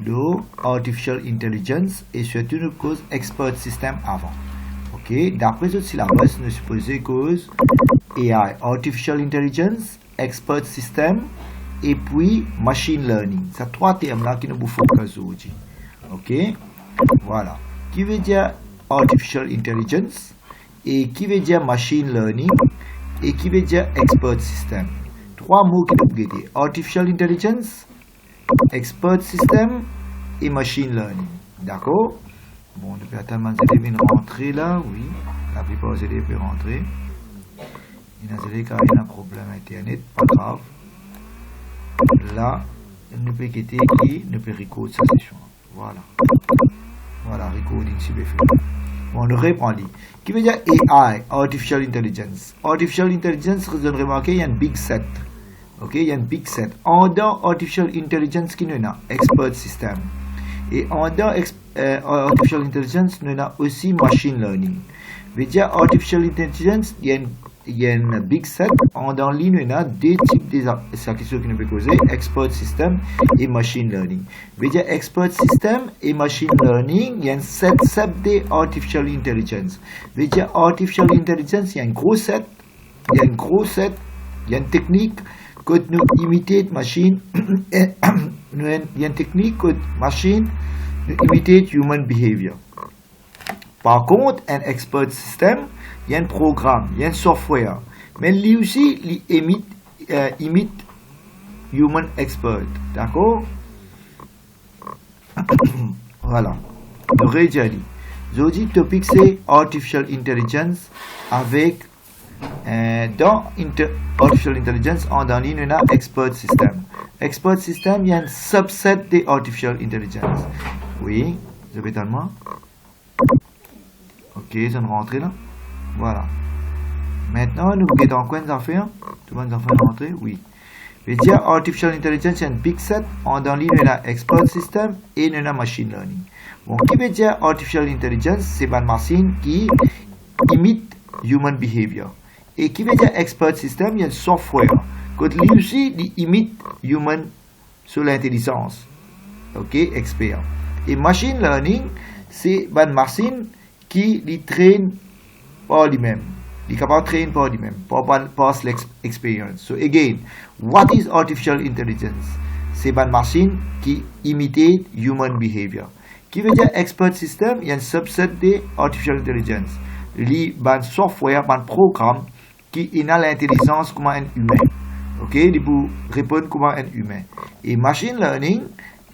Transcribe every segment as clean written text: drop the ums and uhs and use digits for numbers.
de Artificial Intelligence et surtout nous cause Expert System avant. Ok, d'après ce syllabus, nous supposons cause AI, Artificial Intelligence, Expert System et puis Machine Learning. C'est trois termes là qui nous faut aujourd'hui. Ok, voilà. Qui veut dire Artificial Intelligence et qui veut dire Machine Learning et qui veut dire Expert System. Trois mots qui nous guident. Artificial Intelligence, Expert System et Machine Learning. D'accord? Bon, depuis tellement d'élèves viennent rentrer là, oui. La plupart des élèves peuvent rentrer. Il y a des élèves qui ont un problème internet, pas grave. Là, nous pouvons quitter et nous pouvons recorder sa session. Voilà. Voilà, recording si vous faites. Bon, on reprend lui. Qui veut dire AI, Artificial Intelligence. Artificial Intelligence, vous avez remarqué, il y a un big set. Ok, il y a un big set. En dans Artificial Intelligence, qui nous a Expert System. Et en dans Artificial Intelligence, nous a aussi Machine Learning. Veut dire Artificial Intelligence, il y a un big set. En dans lui, nous a deux types d'applications qui nous peuvent causer, Expert System et Machine Learning. Veut dire Expert System et Machine Learning, il y a un set de Artificial Intelligence. Veut dire Artificial Intelligence, il y a un gros set, il y a une technique que nous imiter machine, il y a une technique que machine nous imitate human behavior. Par contre, un expert system, il y a un programme, il y a un software, mais lui aussi, il imite human expert, d'accord? Voilà. Aujourd'hui, le topic c'est Artificial Intelligence avec dans Artificial Intelligence, on a un Expert System. Expert System, il y a un subset de Artificial Intelligence. Oui, je vais tellement. Ok, je vais rentrer là. Voilà. Maintenant, nous regardons quoi nous affaires. Tout le monde a rentrer? Oui. Je vais dire Artificial Intelligence, il y a un big set. On a un Expert System et un Machine Learning. Bon, qui veut dire Artificial Intelligence? C'est une machine qui imite human behavior. Et qui veut dire Expert System, il y a un software que lui aussi il imite human sur l'intelligence. Ok, expert. Et Machine Learning, c'est une machine qui traîne par lui-même. Il est capable de traîner par lui-même, par l'expérience. So again, what is Artificial Intelligence? C'est une machine qui imite human behavior. Qui veut dire Expert System, il y a un subset de Artificial Intelligence. Il y a un software, un programme qui a l'intelligence comme un humain. Ok, il peut répondre comme un humain. Et Machine Learning,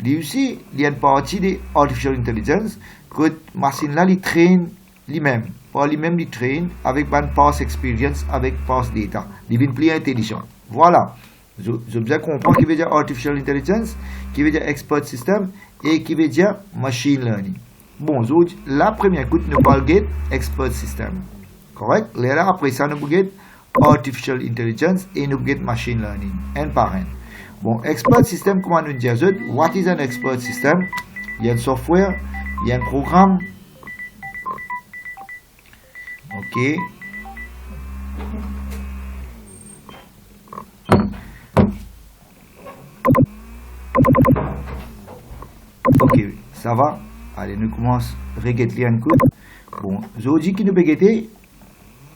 lui aussi, il y a une partie de Artificial Intelligence que la machine là, il traîne lui-même. Par lui-même, il traîne avec une past experience, avec past data. Il devient plus intelligent. Voilà. Je bien comprendre qui veut dire Artificial Intelligence, qui veut dire Expert System et qui veut dire Machine Learning. Bon, la première écoute, nous parlons de Expert System. Correct? Là, après ça, nous parlons Artificial Intelligence et nous get Machine Learning, un par un. Bon, Expert System, comment nous dire? What is an Expert System? Il y a un software, il y a un programme. Ok. Ok, ça va? Allez, nous commençons à regarder un coup. Bon, aujourd'hui, qui nous peut guetter?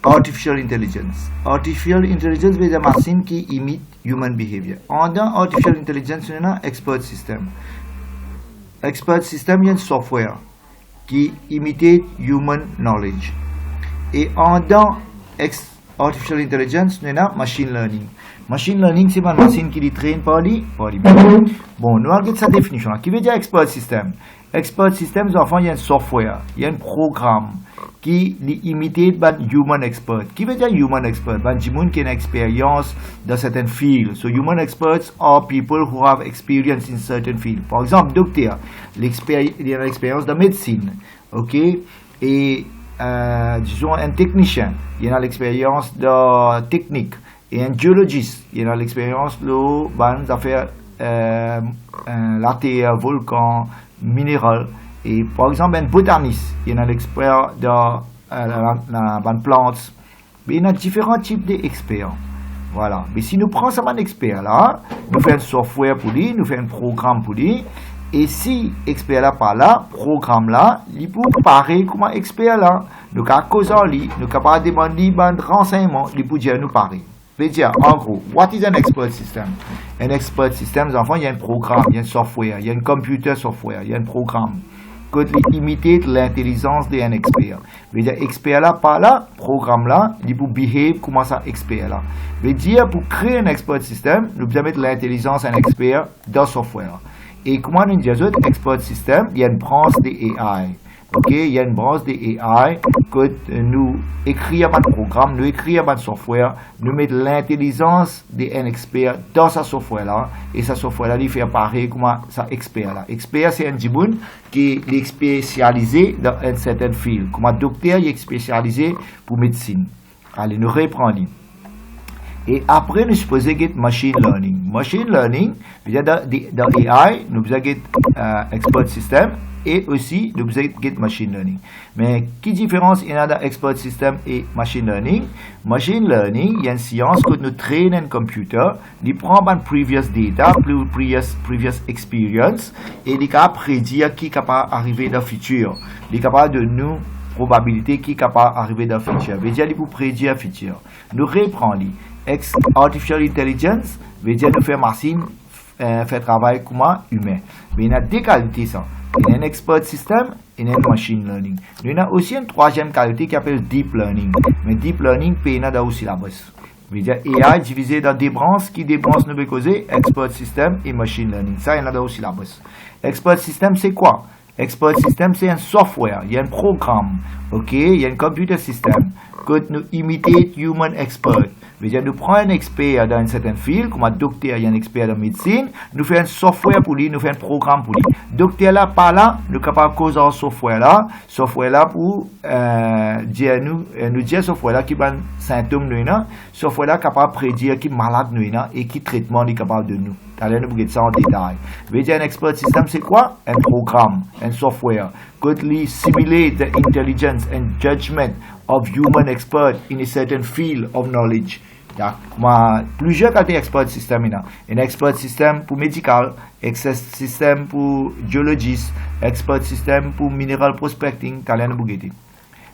Artificial Intelligence. Artificial Intelligence veut dire machine qui imite human behavior. En dans Artificial Intelligence, il y a un Expert System. Expert System, il y a un software qui imite human knowledge. Et en dans Artificial Intelligence, il y a Machine Learning. Machine Learning, c'est une machine qui traîne par lui. Bon, nous regardons sa définition. Qui veut dire Expert System? Expert System, enfin, il y a un software, il y a un programme qui imite un human expert. Qui veut dire human expert? Un gens qui a une expérience dans certains fields. So human experts are people who have experience in certain fields. Par exemple, docteur, il a l'expérience de médecine. Ok? Et disons un technicien, il a l'expérience de technique. Et un géologiste, il a l'expérience de affaires la terre, volcan, minéral. Et par exemple, un botaniste, il y a l'expert de la plante. Mais il y a différents types d'experts. Voilà. Mais si nous prenons un expert là, nous faisons un software pour lui, nous faisons un programme pour lui, Et si expert là pas là, programme là, il pour pareil comme expert là. Nous avons cause en lui, nous avons demandé des renseignements, il pour dire nous pareil. Veut dire, en gros, what is an expert system? Un expert system, enfants, il y a un programme, il y a un software, il y a un computer software, il y a un programme. Que imiter l'intelligence d'un expert. Veut dire, expert là, pas là, programme là, il pour behave comme ça, expert là. Veut dire, pour créer un expert system, nous devons mettre l'intelligence d'un expert dans le software. Et comment nous disons, expert system, il y a une branche de AI. Ok, il y a une branche de AI que nous écrivons un programme, nous écrivons un software, nous mettons l'intelligence d'un expert dans ce software-là, et ce software-là, il fait pareil comme ça expert-là. Expert, c'est un djiboun qui est spécialisé dans un certain field. Comme un docteur, il est spécialisé pour médecine. Allez, nous reprenons. Et après, nous supposons que machine learning. Machine learning, dans AI, nous avons expert system et aussi nous avons machine learning. Mais quelle différence il y a dans expert system et machine learning? Machine learning, il y a une science que nous traînons un computer, il prend un previous data, previous experience, et il est capable de prédire qui est capable d'arriver dans le futur. Il est capable de nous probabilité qui est capable d'arriver dans le futur. Veut dire, il peut prédire le futur. Nous reprenons. Artificial intelligence veut dire nous faire machine faire travail comme humain. Mais il y a deux qualités ça. Il y a un expert system et il y a un machine learning. Il y a aussi une troisième qualité qui s'appelle deep learning. Mais deep learning il y a aussi la base. Veut dire AI divisé dans des branches qui des branches nous causer expert system et machine learning. Ça il y a aussi la base. Expert system c'est quoi? Expert system c'est un software, il y a un programme, ok, il y a un computer system que nous imitate human expert. Veut dire, nous prenons un expert dans un certain field, comme un docteur, il y a un expert dans la médecine, nous faisons un software pour lui, nous faisons un programme pour lui. Docteur là, pas là, nous sommes capables de causer un software là pour nous dire software là qui a un symptôme, software là capable de prédire qui est malade et qui traitement est capable de nous. Allez, nous regardons ça en détail. Veut dire, un expert system, c'est quoi? Un programme, un software, qui simulate the intelligence and judgment of human expert in a certain field of knowledge. Il y a plusieurs catégories d'expert system. Un expert system pour médical, expert system pour géologiste, expert system pour mineral prospecting.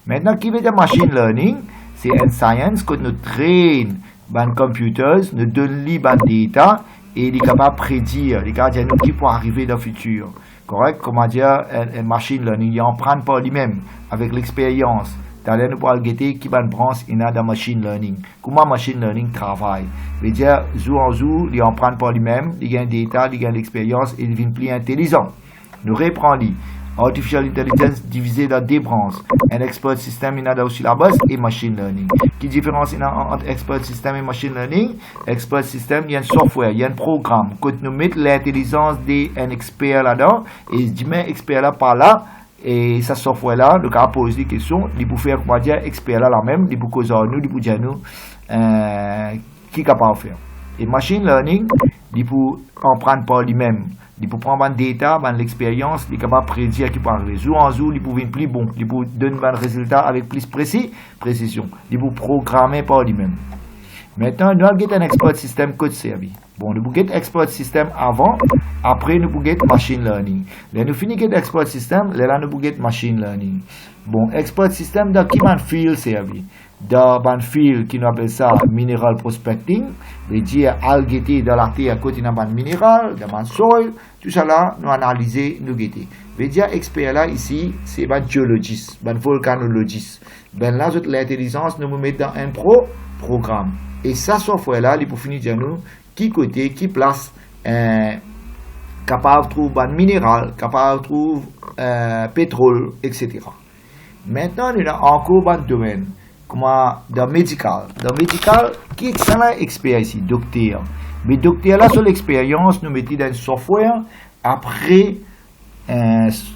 Maintenant, qui veut dire machine learning? C'est une science que nous traînons dans les computers, nous donnons les data et il est capable de prédire, il est capable de dire qui peut arriver dans le futur. Correct? Comment dire, un machine learning, il en prend pas lui-même avec l'expérience. D'ailleurs, nous pourrons guetter qui va branche il y a dans machine learning. Comment machine learning travaille? Veut dire, jour en jour, il en prend pas lui-même, il gagne des data, il gagne l'expérience, il devient plus intelligent. Nous reprenons. Artificial intelligence divisé dans deux branches. Un expert system, il y a aussi la base et machine learning. Quelle différence il y a entre expert system et machine learning? Expert system, il y a un software, il y a un programme. Quand nous mettons l'intelligence d'un expert là-dedans, et je dis, mais expert là par là, et ce software-là, le cas pose des questions, il peut faire, comment dire, expert là même, il peut causer nous, il peut dire nous, qui est capable de faire. Et machine learning, il peut en prendre par lui-même. Il peut prendre des data, l'expérience, il est capable de prédire qui peut arriver. Jour en jour, il peut devenir plus bon. Il peut donner un résultat avec plus précision. Il peut programmer par lui-même. Maintenant, nous avons un expert system code servi. Bon, nous avons un expert system avant, après nous avons machine learning. Là, nous finissons expert system, là, nous avons machine learning. Bon, expert system, dans qui man field servi? Dans un field qui nous appelle ça mineral prospecting, veut dire algueter dans la terre côté d'un minéral, dans un soil, tout ça là, nous analyser, nous guetter. Veut dire expert là ici, c'est un géologiste, un volcanologiste. Ben là, l'intelligence, nous mettons dans un programme. Et ça, software là, il peut finir de nous qui côté, qui place, capable de trouver un minéral, capable de trouver pétrole, etc. Maintenant, nous avons encore un domaine. Comment dans le médical. Dans le médical, qui est excellent expert ici? Docteur. Mais docteur là, sur l'expérience, nous mettons dans un software. Après,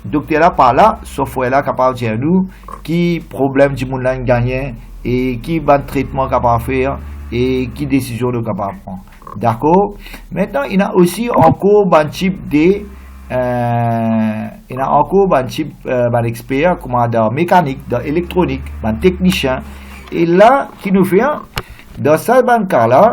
docteur là, par là, software là, capable de dire nous, qui problème du monde là gagné, et qui bon traitement capable de faire, et qui décision de capable de prendre. D'accord? Maintenant, il y a aussi encore un type de il y a encore un type d'expert comme dans la mécanique, dans l'électronique, dans le technicien. Et là, qui nous fait, dans ce cas-là,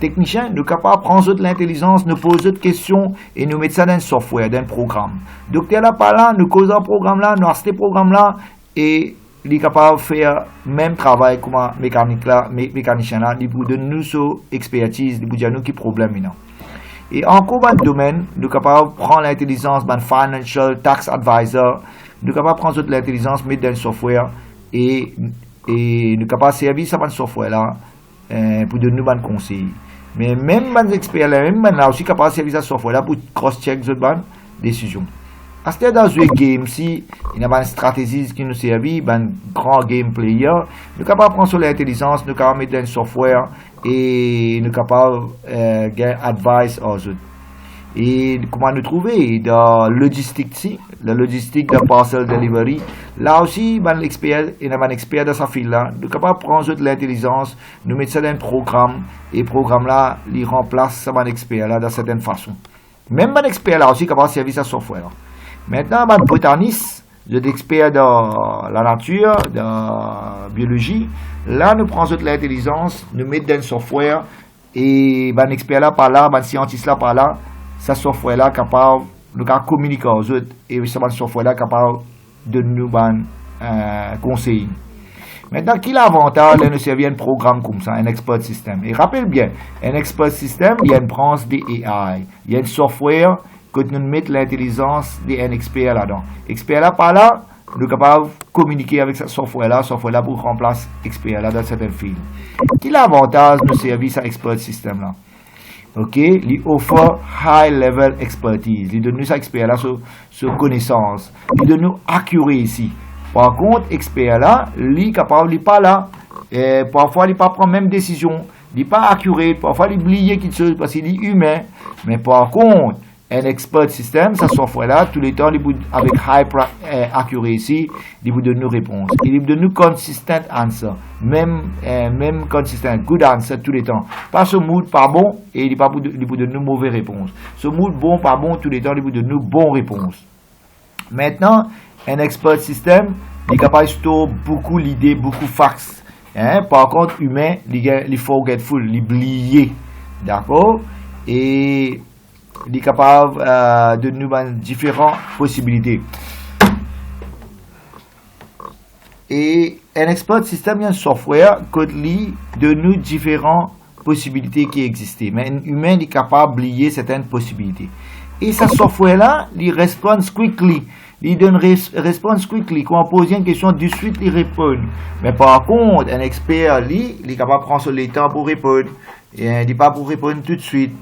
technicien, nous capables de prendre l'intelligence, nous poser d'autres questions et nous mettre ça dans un software, dans un programme. Docteur là, par là, nous causons un programme là, nous achetons programme là et il est capable de faire le même travail comme mécanicien là, il peut donner nous son expertise, il peut dire nous qui problème maintenant. Et encore dans le domaine, nous sommes capables de prendre l'intelligence, financial tax advisor, nous sommes capables de prendre l'intelligence, mettre dans le software et nous sommes capables de servir ce software là pour donner nous des conseils. Mais même les experts là, même là aussi capables de servir ce software là pour cross-check les décisions. À ce dans un game, si il y a une stratégie qui nous servit, un grand game player, nous sommes capables de prendre l'intelligence, nous sommes capables de mettre dans le software et nous sommes capables de gagner advice aux autres. Et comment nous trouver dans logistique, la logistique de parcel delivery, là aussi, il y a un expert dans sa file là, nous sommes capables de prendre de l'intelligence, nous mettre ça dans un programme, et le programme là, il remplace un expert là, d'une certaine façon. Même un expert là aussi capable de servir ce software là. Maintenant, un botaniste, des experts dans la nature, dans la biologie, là, nous prenons l'intelligence, nous mettons dans le software, et un expert là par là, un scientiste là par là, ce software là capable de communiquer aux autres, et ce software là capable de nous conseiller. Maintenant, quel est l'avantage de nous servir un programme comme ça, un expert system? Et rappelle bien, un expert system, il y a une branche des AI, il y a un software que nous mettons l'intelligence d'un expert là-dedans. Expert là, par là, nous sommes capables de communiquer avec ce software-là pour remplacer l'expert là dans certains files. Quel est l'avantage de nos services à expert system là? Ok, il offre high level expertise, il donne nous ça expert là sur connaissance, il donne nous accuracy. Par contre, expert là, il est capable, il n'est pas là, et parfois il ne prend pas même décision, il n'est pas accurate, parfois il oublie quelque chose parce qu'il est humain, mais par contre, un expert system, ça software là, tous les temps, avec high accuracy, il vous donne nos réponses. Il vous donne nous consistent answer, même consistent, good answer tous les temps. Pas ce mood pas bon et il vous donne nous mauvaises réponses. Ce mood bon pas bon tous les temps, il vous donne nous bonnes réponses. Maintenant, un expert system, il est capable de stocker beaucoup d'idées, beaucoup de facts. Par contre, humain, il est forgetful, il est oublié. D'accord? Et il est capable de nous donner différentes possibilités. Et un expert système, il y a un software qui donne nous différentes possibilités qui existent. Mais un humain est capable d'oublier certaines possibilités. Et ce software-là, il répond quickly. Il donne réponse quickly. Quand on pose une question, de suite, il répond. Mais par contre, un expert, il est capable de prendre le temps pour répondre. Il n'est pas pour répondre tout de suite.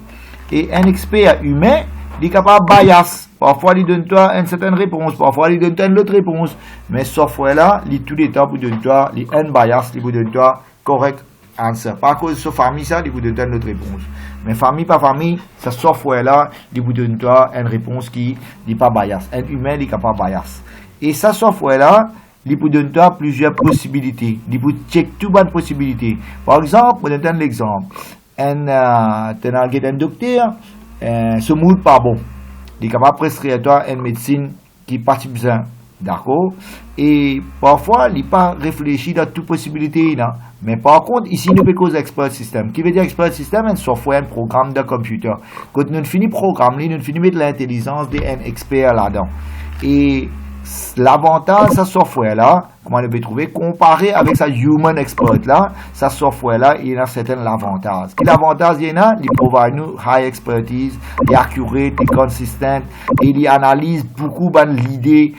Et un expert humain, il est capable de bias. Parfois, il donne toi une certaine réponse, parfois, il donne toi une autre réponse. Mais ce software-là, il tout les temps pour donner toi un bias, il vous donne toi correct answer. Par cause de sa famille, ça, il vous donne une autre réponse. Mais famille par famille, ce software-là, il vous donne toi une réponse qui n'est pas bias. Un humain, il est capable de bias. Et ce software-là, il vous donne toi plusieurs possibilités. Il vous check toutes les possibilités. Par exemple, je donne l'exemple. Un docteur, ce mood pas bon. Il est capable de prescrire toi une médecine qui n'est pas bien. D'accord? Et parfois, il n'est pas réfléchi à toutes possibilités. Là. Mais par contre, ici, nous avons cause expert system. Qui veut dire expert system? Un software, un programme de computer. Quand nous finissons le programme, nous finissons mettre l'intelligence d'un expert là-dedans. Et l'avantage de ce software-là, comment on peut trouver, comparé avec sa human expert là, ce software-là, il y a certains avantages. L'avantage, il y en a, il provide nous high expertise, il est accurate, il est consistent, et il analyse beaucoup d'idées,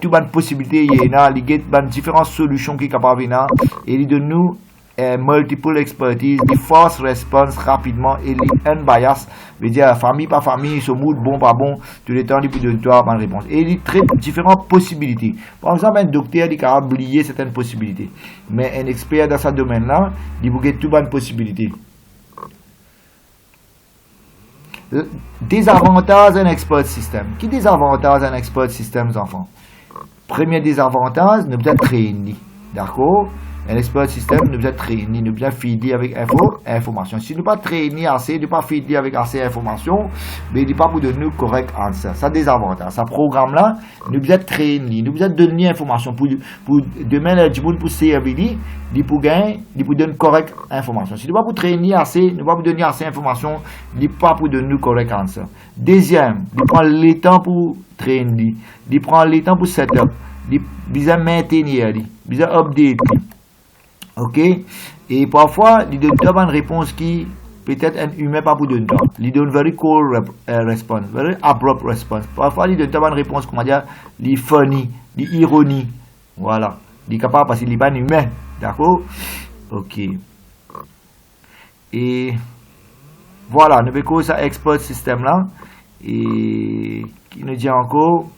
toutes les possibilités, il y en a, il y a différentes solutions qui sont capables de faire, et il donne nous multiple expertise, il force réponse rapidement, et il est unbiased, veut dire famille par famille, ce mood bon pas bon, tout le temps il peut donner toi bonne réponse. Et il traite différentes possibilités. Par exemple, un docteur il est capable d'oublier certaines possibilités, mais un expert dans ce domaine-là, il peut get toutes bonnes possibilités. Désavantages d'un expert système. Qui désavantage d'un expert système, enfants? Premier désavantage, nous peut-être traîner. D'accord? Un expert système, nous besoin traîner, nous besoin feeder avec information. Si nous pas traîner assez, nous pas feeder avec assez d'informations, mais il n'est pas pour donner nous correct answer. Ça a des avantages. Ça programme là, nous besoin traîner, nous besoin donner information pour demain, du monde pour servir, pour gagner, pour donner correct information. Si nous pas pour traîner assez, nous pas pour donner assez d'informations, il n'est pas pour donner nous correct answer. Deuxième, il prend le temps pour traîner, il prend le temps pour setup. Bisa maintenir, bisa update. OK? Et parfois, il donne une réponse qui peut-être un humain pas pour donner. Il donne very cool response, very abrupt response. Parfois, il donne une réponse, comment dire, il funny, il ironie. Voilà. Il est capable parce qu'il n'est pas un humain. D'accord? OK. Et voilà, nous avons ça expert système là. Et qui nous dit encore.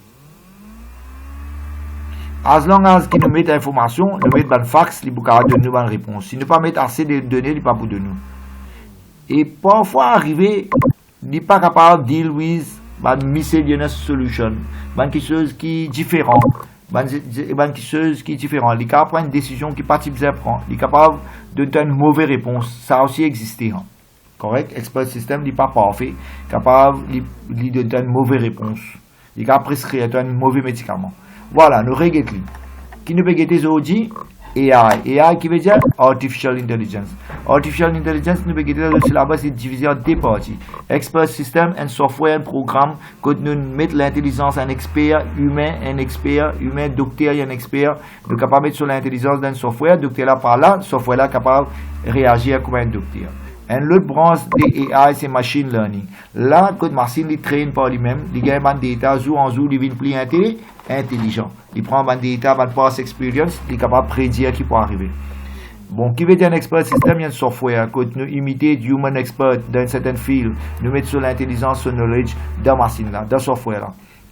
As long as qui nous met l'information, nous met un fax, il peut donner nous une réponse. Si nous pas mettre assez de données, il pas pour de nous. Et parfois arriver, il n'est pas capable de deal with une miscellaneous solution, quelque chose qui est différent, quelque chose qui est différent. Il est capable de prendre une décision qui pas type prend. Il est capable de donner une mauvaise réponse. Ça a aussi existé. Hein. Correct? Expert system n'est pas parfait. Capable de donner une mauvaise réponse. Il est capable de prescrire un mauvais médicament. Voilà, nous regardons. Qui nous peut guetter aujourd'hui? AI. AI qui veut dire Artificial Intelligence. Artificial Intelligence nous peut guetter sur la base, c'est divisé en deux parties. Expert System, un software, un programme, que nous mettons l'intelligence, un expert humain, docteur, un expert. Nous sommes capables de mettre sur l'intelligence d'un software, docteur là par là, software là capable de réagir comme un docteur. Et l'autre branche de AI, c'est machine learning. Là, quand machine les traîne par lui-même, il gagne des data jour en jour, il devient plus intelligent. Il prend des data, une past experience, il est capable de prédire qui peut arriver. Bon, qui veut dire un expert système, il y a un software. Quand nous imitons human expert dans un certain field, nous mettons sur l'intelligence, sur le knowledge dans la machine là, dans le software là.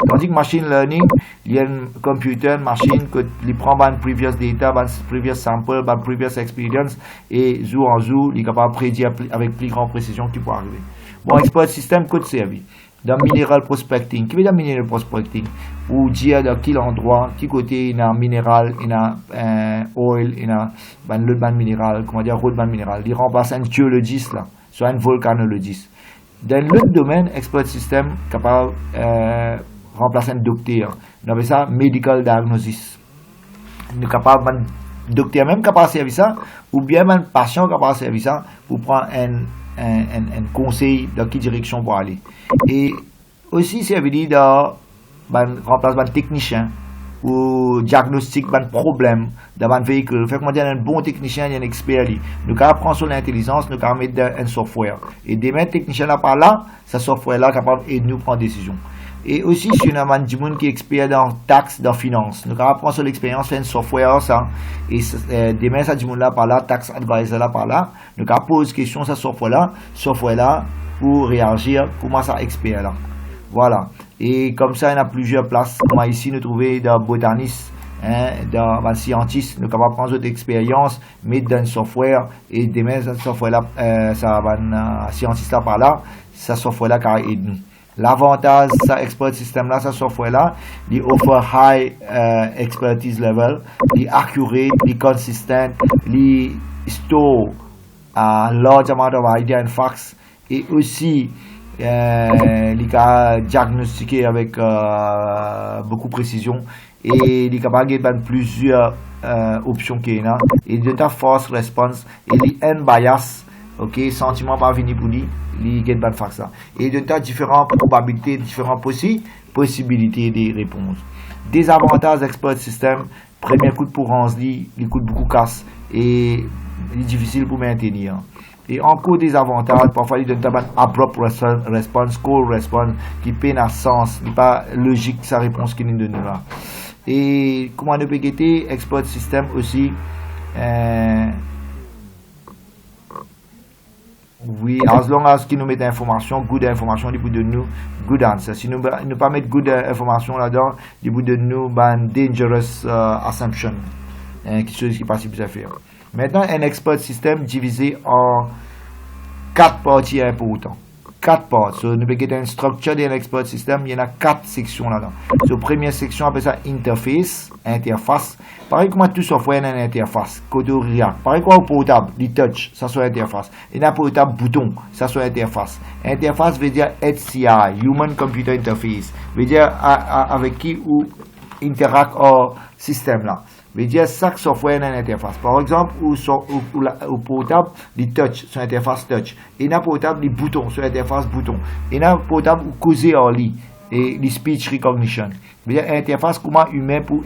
Tandis que machine learning, il y a un computer, une machine qui prend une previous data, une previous sample, une previous experience et jour en jour, il est capable de prédire avec plus grande précision qui peut arriver. Bon, expert système, code servi. Dans mineral prospecting, qui veut dire mineral prospecting? Ou dire dans quel endroit, qui côté il y a minéral, il y a oil, il y a l'autre bande minéral, comment dire, route bande minéral. Il remplace un géologiste là, soit un volcanologiste. Dans l'autre domaine, expert système capable remplacer un docteur. On appelle ça medical diagnosis. Nous capable un docteur même capable de servir ça, ou bien un patient capable de servir ça pour prendre un conseil dans quelle direction pour aller. Et aussi, ça veut dire remplacer un technicien ou diagnostic un problème dans un véhicule. Fait que moi, un bon technicien, un expert. Nous capable prendre sur l'intelligence, nous capable mettre un software. Et demain, technicien là par là, ce software là capable d'aider nous prendre des décisions. Et aussi, si on a un monde qui est expert dans taxes, dans finance, nous allons prendre sur l'expérience, faire un software, ça, et demain, ça, du monde là par là, tax advisor là par là, nous allons poser question sur ce software là, pour réagir, comment ça expert là. Voilà. Et comme ça, il y a plusieurs places. Moi, ici, nous trouvons dans botaniste, dans un scientiste, nous allons prendre notre expérience, mettre dans un software, et demain, ce software là, ça va un scientiste là par là, ce software là qui aide nous. L'avantage de ce expert système là, ce software là, il offre high expertise level, il est accurate, il est consistent, il store a large amount of idea and facts et aussi il est diagnostiqué avec beaucoup de précision et il est capable de prendre plusieurs options qu'il y a et il a force response et il est unbiased. Ok, sentiment pas venir pour lui, il gagne pas de faire ça. Et de tas différentes probabilités, différentes possibilités de réponses. Des avantages d'expert système, premier coup de pourrance, il coûte beaucoup casse et il est difficile pour maintenir. Et encore des avantages, parfois il donne un abrupt response, call response, qui peine à sens, il n'est pas logique sa réponse qu'il nous donne là. Et comment on peut guetter, expert système aussi, oui, as long as qui nous met information, good information, il peut de nous good answer. Si nous ne pas mettre good information là-dedans, il peut de nous dangerous assumption, quelque chose qui est pas si bien à faire. Maintenant, un expert système divisé en 4 parties importantes. 4 parts. So, nous avons une structure d'un expert system, il y en a 4 sections là-dedans. So, première section, on appelle ça interface, interface. Pareil comme tout software, il y a une interface. Côté React. Pareil comme au portable, les touch, ça soit interface. Il y a un portable bouton, ça soit interface. Interface veut dire HCI, Human Computer Interface. Veut dire avec qui ou interact au système là. Veut dire chaque software a une interface. Par exemple, au portable, les touch, sur interface touch. Il y a un portable, les boutons, sur interface bouton. Il y a un portable où causer en ligne et les speech recognition. Veut dire interface comment humain pour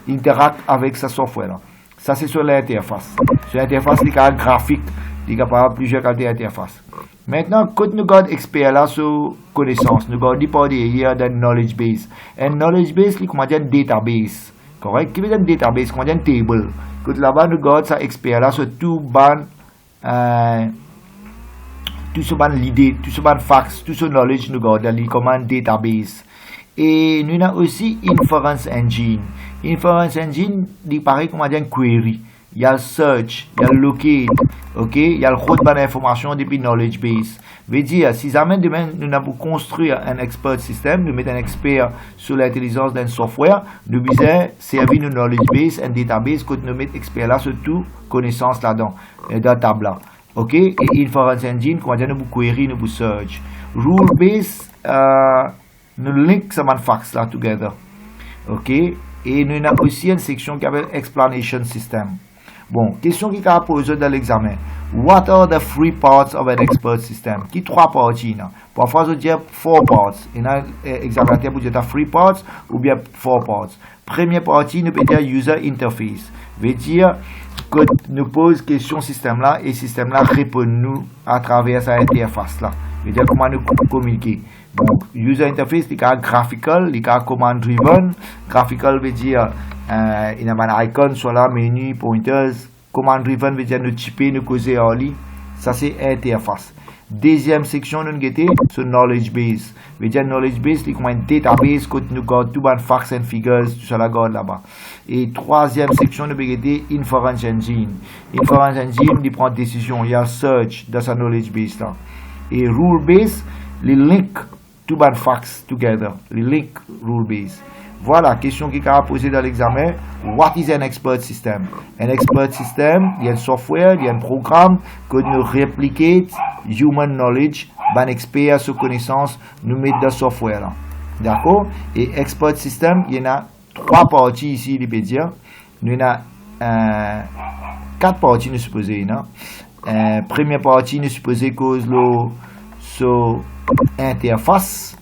interact avec ce software là. Ça c'est sur l'interface. Sur l'interface, il y a un graphique, il y a plusieurs qualités d'interface. Maintenant, quand nous avons expert là sur connaissance, nous avons dit par derrière dans knowledge base. Un knowledge base, c'est comment dire database. Correct? Qui veut dire database? Comment dire table. Quand là-bas, nous avons ça expert là sur tout ce ban l'idée, tout ce ban facts, tout ce knowledge nous avons dans les commandes database. Et nous avons aussi inference engine. Inference engine, il paraît comment dire query. Il y a le search, il y a le locate, ok? Il y a le route d'information depuis knowledge base. Veut dire, si jamais demain nous avons construire un expert système, nous mettons un expert sur l'intelligence d'un software, nous besoin servir nos knowledge base, un database, que nous mettons expert là sur tout connaissance là-dedans, dans table là. Ok? Et inference engine, comment dire, nous query, nous search. Rule base, nous link ça fax là together. Ok? Et nous avons aussi une section qui s'appelle explanation system. Bon, question qui a posée dans l'examen. What are the 3 parts of an expert system? Qui 3 parties là? Parfois, on dit 4 parts. Il y a un examinateur pour dire 3 parts ou bien 4 parts. Première partie, nous peut dire user interface. Veut dire que nous pose question système là et système là répond nous à travers sa interface là. Veut dire comment nous communiquer. Donc, user interface, il y a graphical, il y a command driven. Graphical veut dire, il y a un icon sur la menu, pointers. Command driven veut dire nous typer, nous causer en ligne. Ça, c'est interface. Deuxième section, nous avons sur knowledge base. Veut dire knowledge base, c'est comme un database que nous avons tout les facts and figures, tout ça là-bas. Et troisième section, nous avons inference engine. Inference engine, il prend décision, il y a search dans sa knowledge base là. Et rule base, les link two bad facts together, les link rule base. Voilà, question qui a posée dans l'examen. What is an expert system? Un expert system, il y a un software, il y a un programme que nous répliquons human knowledge, ben expert sur connaissance, nous mettons dans le software là. D'accord? Et expert system, il y en a 3 parties ici, il peut dire. Nous avons 4 parties, nous supposons. Première partie, nous supposons cause sur interface,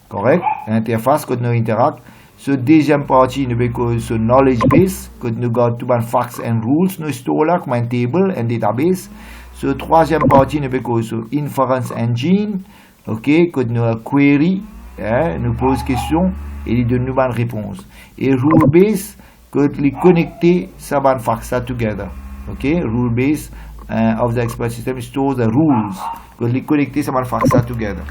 correct? Interface que nous interagissons. So deuxième partie, nous avons sur knowledge base, que nous avons tous les facts and rules, nous store là comme un table, un database. So troisième partie, nous avons sur inference engine, ok, que nous avons query, nous pose question et nous donne une réponse. Et rule base, que nous connecter ça va facts together, ok? Rule base of the expert system stores the rules, que nous connecter ça va facts together.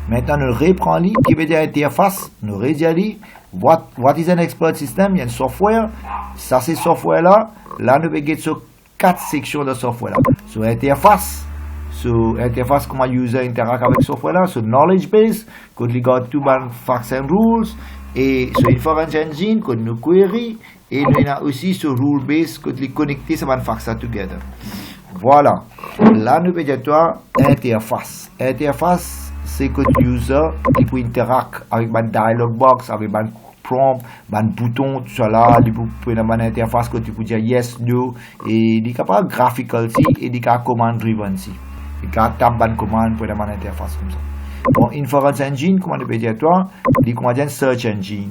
Maintenant, nous reprenons qui veut dire interface. Nous redisons what is an expert system? Il y a un software. Ça, c'est software là. Là, nous avons sur 4 sections de software là. Sur interface. Sur interface, comment user interact avec software là. Sur knowledge base, que nous avons tous les facts and rules. Et sur inference engine, que nous query. Et nous avons aussi sur rule base, que nous connecter ces facts together. Voilà. Là, nous avons dit interface. Interface, c'est que l'user il peut interagir avec un dialog box, avec un prompt, un bouton, tout ça là, il peut avoir une interface que tu peux dire yes, no, et il est capable graphical si, et il est capable command driven si. Il est capable taper une commande pour avoir une interface comme ça. Bon, inference engine, comment on peut dire toi, il est comment dire search engine.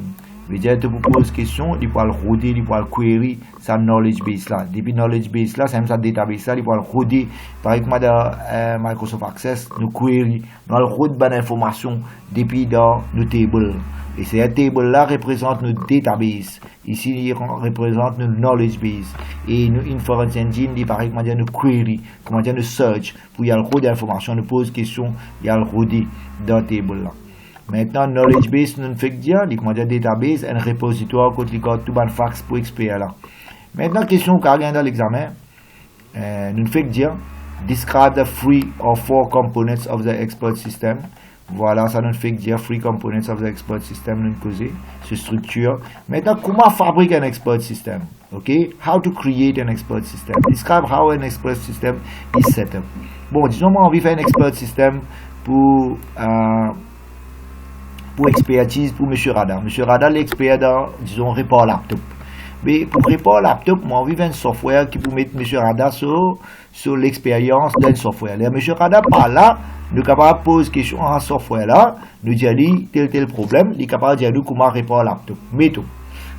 Il veut dire tu peux poser question, il peut le roder, il peut le query, sa knowledge base là. Depuis knowledge base là, c'est même sa database là, il peut le roder. Par exemple, dans Microsoft Access, nous query, nous le roder bonne information depuis dans nos tables. Et ces tables là représentent nos database. Ici, il représente nos knowledge base. Et nos inference engine, il paraît comment dire nos query, comment dire nos search. Pour y aller le roder d'informations, nous pose question, il y a le roder dans table là. Maintenant, knowledge base, nous fait dire, comment dire database, un repositoire que nous avons tout les facts pour expert là. Maintenant, question qui a dans l'examen, nous fait dire, Describe the 3 or 4 components of the expert system. Voilà, ça nous fait dire 3 components of the expert system, nous causer, c'est structure. Maintenant, comment fabriquer un expert system? Okay, how to create an expert system. Describe how an expert system is set up. Bon, disons, moi, on veut faire un expert system pour expertise pour M. Rada. M. Rada, l'expert dans, disons, report laptop. Mais pour report laptop, moi, on veut un software qui peut mettre M. Rada sur l'expérience d'un software. Là, M. Rada, par là, nous sommes capables de poser question à un software là, nous dire tel problème, nous sommes capables de dire comment répondre laptop. Mettons.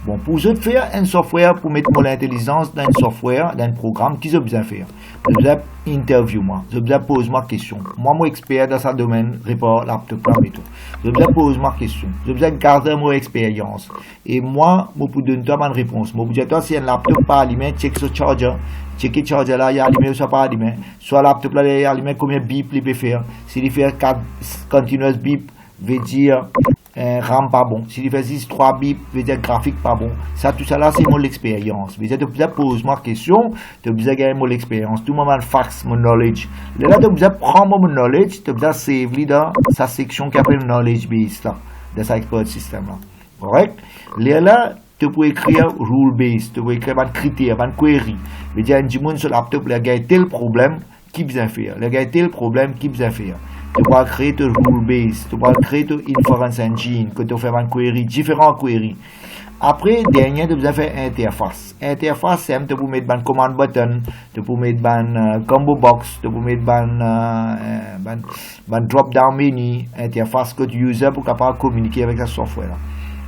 Bon, pour eux faire un software pour mettre l'intelligence dans un software, dans un programme, qu'est-ce que vous besoin faire? Vous besoin interview moi, vous besoin poser ma question. Moi, moi expert dans ce domaine, répond laptop là, mettons. Vous besoin poser ma question. Vous besoin garder mon expérience. Et moi, je peux donner toi ma réponse. Moi, je peux dire si un laptop pas allumé, check ce charger. Checker charger là, il y a allumé ou soit pas allumé. Soit laptop là, il y a allumé, combien de bip il peut faire. S'il fait 4 continuous bip, veut dire RAM pas bon. S'il fait 6, 3 bip, veut dire graphique pas bon. Ça, tout ça là, c'est mon expérience. Mais tu as posé ma question, tu as besoin de gagner mon expérience. Tout le monde fax mon knowledge. Là, tu as besoin de prendre mon knowledge, tu as besoin de save dans sa section qui appelle knowledge base là, de sa expert system là. Correct? Là, tu peux écrire rule base, tu peux écrire un critère, un query. Mais dire, du monde sur le laptop, le gars a tel problème, qui besoin faire? Le gars a tel problème, qui besoin faire? Tu vas créer ton rule base, tu vas créer ton inference engine, que tu fais un query, différents queries. Après, dernier, tu besoin faire interface. Interface, c'est tu peux mettre un command button, tu peux mettre un combo box, tu peux mettre un drop down menu, interface que tu uses pour capable communiquer avec ce software là.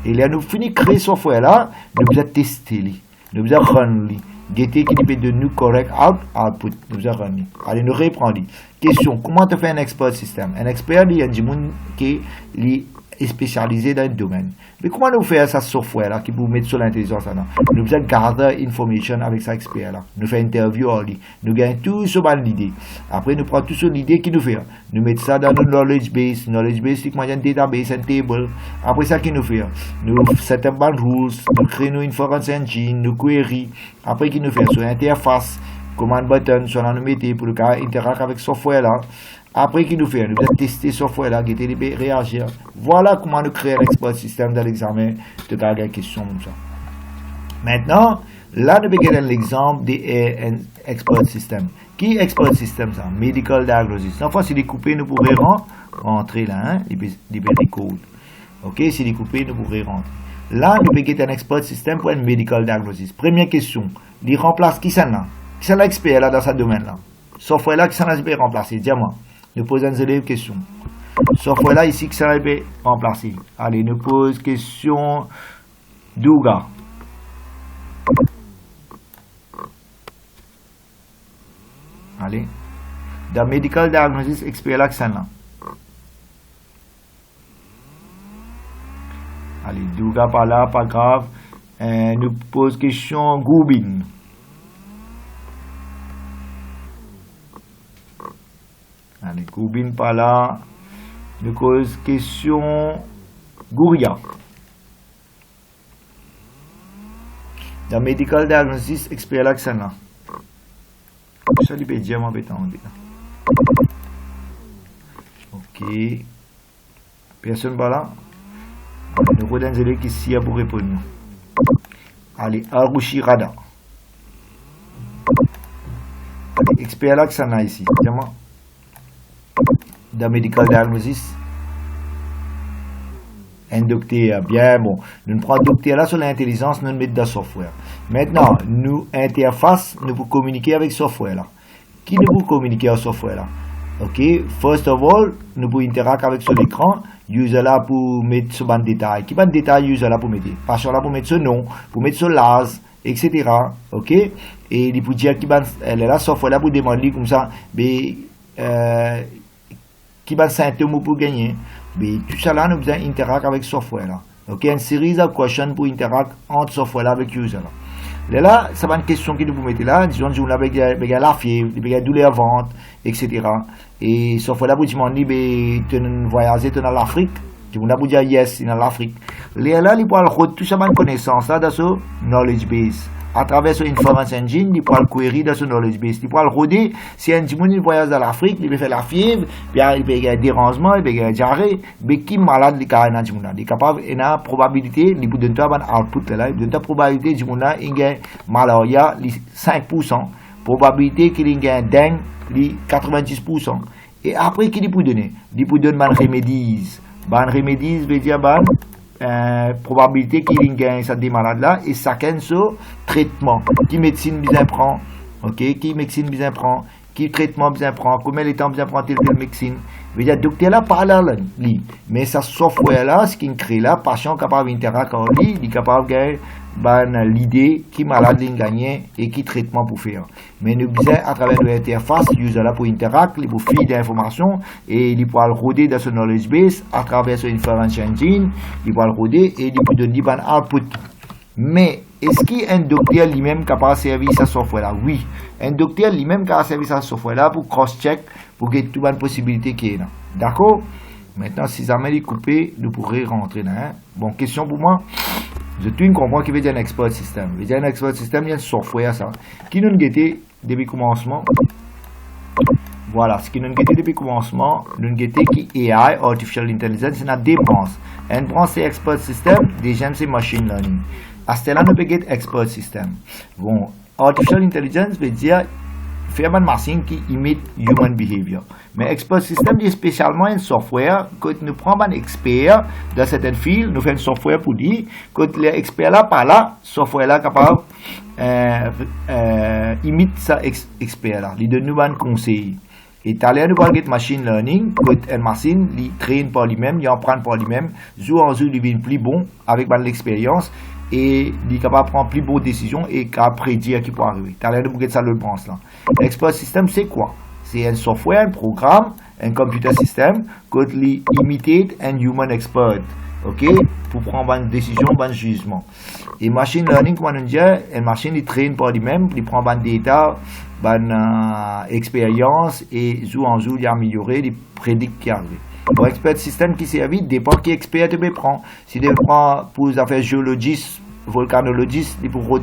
Et là, nous finissons de créer ce software là, nous besoin tester, nous besoin run, guetter qui peut de nous correct output, nous besoin run. Allez, nous reprenons. Question, comment tu fais un expert system? Un expert, il y a des gens qui est spécialisé dans le domaine. Mais comment nous faire ce software là qui peut mettre sur l'intelligence là? Nous besoin garder information avec cet expert là. Nous faisons interview en lui. Nous gagnons tout sur l'idée. Après, nous prenons tout sur l'idée qu'il nous fait. Nous mettons ça dans notre knowledge base. Knowledge base, c'est un database, un table. Après ça, qu'il nous fait? Nous set up des rules. Nous créons une inference engine, nous query. Après, qu'il nous fait? Sur l'interface, command button, sur la nous mettons pour le cas interagir avec ce software là. Après, qu'il nous fait? Nous allons tester ce software là, qui réagir. Voilà comment nous créer l'expert system dans l'examen de ta question comme ça. Maintenant, là, nous regardons l'exemple des expert system. Qui est expert system ça? Medical diagnosis. Cette fois, si les coupés, nous pourrons rentrer là, hein, les codes. Ok, si les coupés, nous pourrons rentrer. Là, nous regardons un expert system pour un medical diagnosis. Première question, il remplace qui ça là? Qui c'est l'expert là dans ce domaine là? Software là, qui ça peut remplacer? Dis-moi. Nous posons une question. Software là ici, qui ça peut remplacer? Allez, nous posons question Douga. Allez. Dans medical diagnosis, expert là, qui ça là? Allez, Douga par là, pas grave. Nous posons question Goubin. Allez, Goubin par là. Nous pose question Gouria. Dans medical diagnosis, expert là, ça là. Ça lui peut dire, moi, ok. Personne par là. Nous prenons un élève qui s'y a pour répondre. Allez, Arushi Rada. Allez, expert là, ça là ici. Dis-moi. Dans medical diagnosis, un docteur, bien bon, nous prenons le docteur là sur l'intelligence, nous le mettons dans le software. Maintenant, nous interface, nous pouvons communiquer avec le software là. Qui nous peut communiquer avec le software là? Ok, first of all, nous pouvons interagir avec sur l'écran, user là pour mettre ce ban de détail. Qui ban de détail user là pour mettre? Patient là pour mettre ce nom, pour mettre ce l'âge, etc. Ok, et il peut dire qui ban, elle est là, software là pour demander comme ça, mais qui va symptômes pour gagner. Mais tout ça là, nous devons interagir avec le software là. Ok, une série de questions pour interagir entre software là avec user là. Là, ça va une question qui nous mettez là, disons, vous avez la fièvre, vous avez douleur ventre, etc. Et software là, vous demandez, tu voyages dans l'Afrique, vous avez dire yes, dans l'Afrique. Là, il peut avoir tout ça, une connaissance là, dans ce knowledge base. à travers son inference engine, il peut le query dans son knowledge base. Il peut le roder. Si un petit monde voyage dans l'Afrique, il peut faire la fièvre, puis il peut avoir des dérangements, il peut avoir diarrhée, mais qui malade il est dans il est capable, il a probabilité, il peut donner un output là, il donne la probabilité du monde il a malaria 5%, probabilité qu'il ait un dengue 90%. Et après qu'il peut donner, il peut donner des remedies. Des remedies veut dire probabilité qu'il gagne cette maladie là et chacun ce traitement qui médecine bien prend, ok, qui médecine bien prend, qui traitement bien prend, combien de temps bien prend telle médecine. Veut dire docteur là parle là lui, mais ça software là ce qu'il crée là patient capable d'interagir avec lui, il capable gagner l'idée qui malade gagner et qui traitement pour faire. Mais nous besoin à travers l'interface user là pour interagir, pour filer d'informations et il peut le roder dans son knowledge base à travers son inference engine, il peut le roder et il peut donner un output. Mais est-ce qu'un docteur lui-même capable de servir ce software là? Oui, un docteur lui-même capable de servir ce software là pour cross-check pour que toute bonne possibilité qui est là. D'accord? Maintenant, si jamais il est coupé, nous pourrons rentrer là. Bon, question pour moi. Je comprends qu'il veut dire un expert system. Il veut dire un expert system, il y a un software ça. Qui nous guetté depuis le commencement. Voilà, ce qui nous guetté depuis le commencement, nous guetté qui AI, Artificial Intelligence, c'est des branches. Une branche c'est expert system, deuxième c'est machine learning. À ce là nous peut get expert system. Bon, Artificial Intelligence veut dire faire une machine qui imite human behavior. Mais expert system c'est spécialement un software que nous prenons un expert dans certaines files, nous faisons un software pour dire que l'expert là par là, software là capable imite ça expert là, il donne nous un conseil. Et tout à l'heure, nous parlons de machine learning, que une machine, il traîne par lui-même, il apprend par lui-même, jour en jour, il devient plus bon avec l'expérience et il est capable de prendre plus bonnes décisions et capable de prédire ce qui peut arriver. Tout à l'heure, nous parlons de ça, le pense là. L'expert system, c'est quoi? C'est un software, un programme, un computer system, qui imite un human expert, ok? Pour prendre une décision, un jugement. Et machine learning, comme on dit, une machine, il traîne par lui-même, il prend des data, expérience et jour en jour il amélioré les prédicts qui arrivent. Pour expert système qui servent dépend qui expert tu prend. Si tu prends pour les affaires géologistes, volcanologistes, pour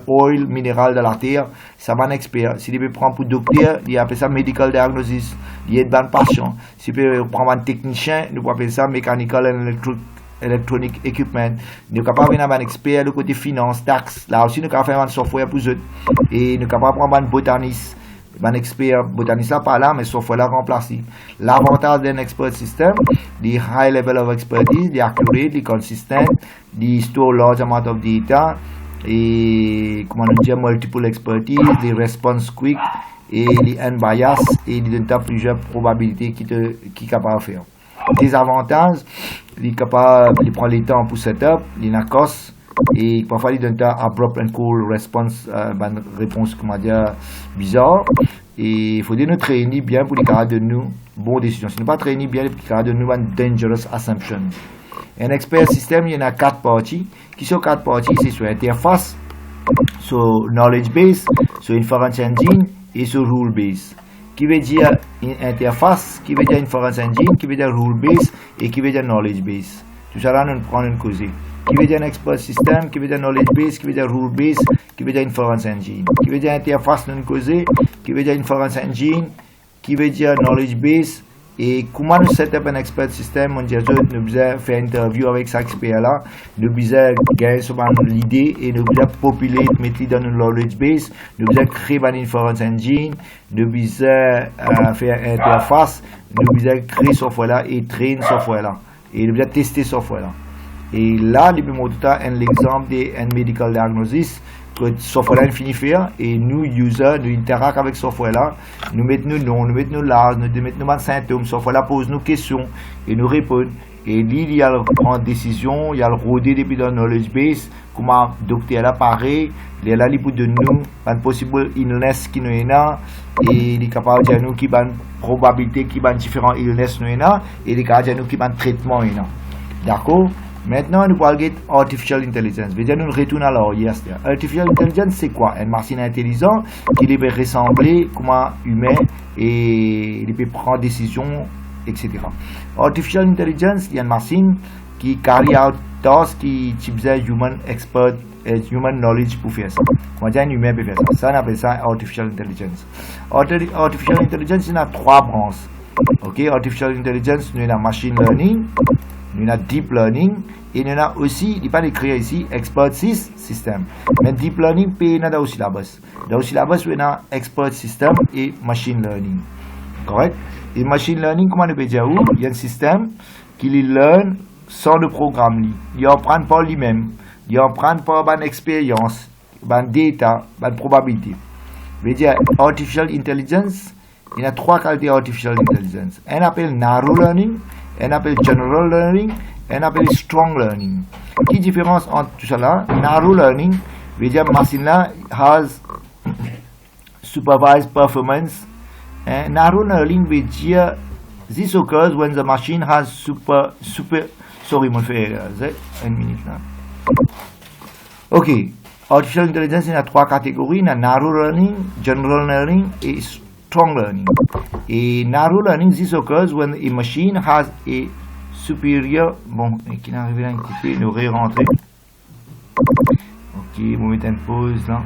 oil minéral de la terre, ça va un expert. Si tu prends pour docteur, il appelle ça medical diagnosis, il y a un patient. Si tu prends un technicien, nous appelle ça mechanical and electronic equipment. Nous sommes capables d'avoir un expert de côté finance, taxes. Là aussi, nous sommes capables de faire un software pour eux. Et nous sommes capables de prendre un botaniste. Un expert botaniste là pas là, mais software là remplacé. L'avantage d'un expert system, the high level of expertise, the accurate, the consistent, the store large amount of data, et comment on dit, multiple expertise, the response quick, et the unbiased, et il donne plusieurs probabilités qui est capable de faire. Des avantages, il est capable de prendre le temps pour setup, il est cost et parfois il donne un abrupt and cool response, une réponse comment dire bizarre. Et il faut nous traîner bien pour les cas de nous bonnes décisions. Si nous pas traîner bien les cas de nous une dangerous assumption. Un expert système, il y en a 4 parties. Qui sont 4 parties, c'est sur interface, sur knowledge base, sur inference engine et sur rule base. Qui veut dire interface, qui veut dire inference engine, qui veut dire rule base et qui veut dire knowledge base. Tout ça là, nous prenons une cause. Qui veut dire un expert system, qui veut dire knowledge base, qui veut dire rule base, qui veut dire inference engine. Qui veut dire interface, nous cause, qui veut dire inference engine, qui veut dire knowledge base. Et comment nous set up un expert system, on dit nous besoin faire une interview avec cet expert là, nous besoin gagner souvent l'idée et nous besoin populer, mettre dans une knowledge base, nous besoin créer une inference engine, nous besoin faire interface, nous besoin créer software là et train software là et nous besoin tester software là. Et là, nous pouvons montrer un exemple d'un medical diagnosis que le software là finit faire et nous, users, nous interagissons avec ce software là, nous mettons nos noms, nous mettons nos l'âge, nous mettons nos symptômes, le software là pose nos questions et nous répond. Et lui, il y a le prendre décision, il y a le roder depuis dans le knowledge base, comment le docteur là pareil, il est là, il peut de nous, une possible illness qui nous est là, et il est capable de dire nous qui a une probabilité qui a différents illness nous est là, et il est capable de dire nous qui a un traitement est là. D'accord? Maintenant, nous parlons de Artificial Intelligence. C'est-à-dire, nous retournons à l'arrière. Artificial Intelligence, c'est quoi? Une machine intelligente qui peut ressembler comme un humain et il peut prendre des décisions etc. Artificial intelligence, il y a une machine qui carry out tasks qui utilisaient human expert et human knowledge pour faire ça. On va dire un humain peut faire ça. Ça, on appelle ça artificial intelligence. Artificial intelligence, il y a 3 branches. Ok, artificial intelligence, il y a machine learning, il y a deep learning, et il y a aussi, il n'est pas écrit ici, expert system. Mais deep learning, il y a aussi la base. Dans le syllabus, il y a expert system et machine learning. Correct? Et machine learning, comment on peut dire où? Il y a un système qui learn sans le programme. Il apprend pas lui-même. Il apprend pas par expérience, par data, par probabilité. Je veux dire, artificial intelligence, il y a 3 qualités artificial intelligence. On appelle narrow learning, on appelle general learning, on appelle strong learning. Quelle différence entre tout cela? Narrow learning, veut dire machine là has supervised performance. Narrow learning veut dire this occurs when the machine has sorry, mon frère, une minute là. Ok, artificial intelligence, il y a 3 catégories, il y a narrow learning, general learning et strong learning. Et narrow learning, this occurs when a machine has a superior, bon, qui n'arrive là un petit peu, il aurait rentré. Ok, on va mettre une pause là.